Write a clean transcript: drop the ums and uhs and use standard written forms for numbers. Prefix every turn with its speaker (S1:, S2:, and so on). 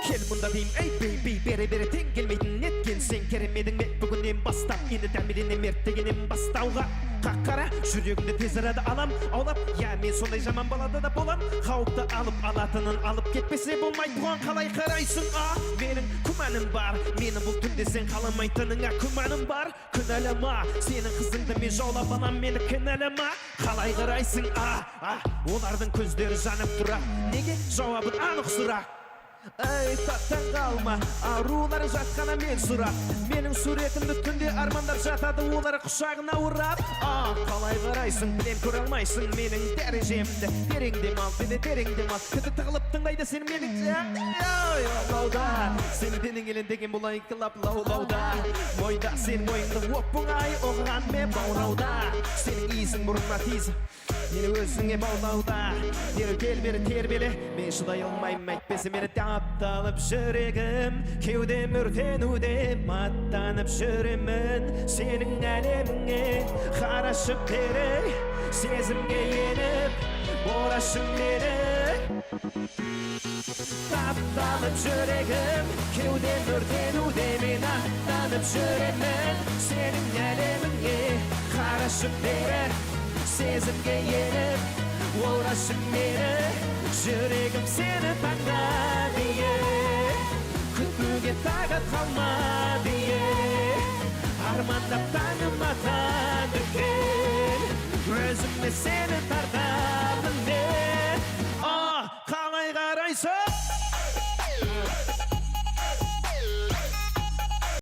S1: Kel munda deyim ey baby bere teң келмейтін неткен сен керемедің ме бүгіннен бастап енді дәмеленем ертегенен бастауға қаққара жүрегімді тез арада алам аулап я мен сондай жаман балада да болам қауіпті алып алатынын алып кетпесе болмайды бұған қалай қарайсың менің күмәнім бар мені бұл түнде сен қаламайтыныңа күмәнім бар күнәлама сенің қызыңды мен жаулап алам мені кінәлама қалай қарайсың олардың көздері жанып тұрады неге жауабын анық сұрақ Эй, таттан қалма, арулар жатқана мен сұрап Менің суретімді түнде армандар жатады олар құшағына ұрап Қалай қарайсың, білем көре алмайсың менің дәрежемді Терең демал, бені терең демал Күті тығылып тыңдайды сен менің лаулауда Сен денің елендеген бұл айқылап лаулауда Мойда сен мойынды оп-оңай оған мен баурауда Сенің иісің бұрынға тиісі Мені өзіңе баулауда Дереу кел бері тербеле Мен шыдай алмаймын әйтпесе мені тапталып жүрегім Кеудем өртенуде маттанып жүремін Сенің әлеміңе қарашып бері Сезімге еніп борашың мені Тапталып жүрегім Кеудем өртенуде мен аттанып жүремін Сенің әлеміңе қарашып бері Сезімге еніп, орашың мені Жүрегім сені таңдады Күтуге тағат қалмады Армандап таңым атады Өзіме сені тарта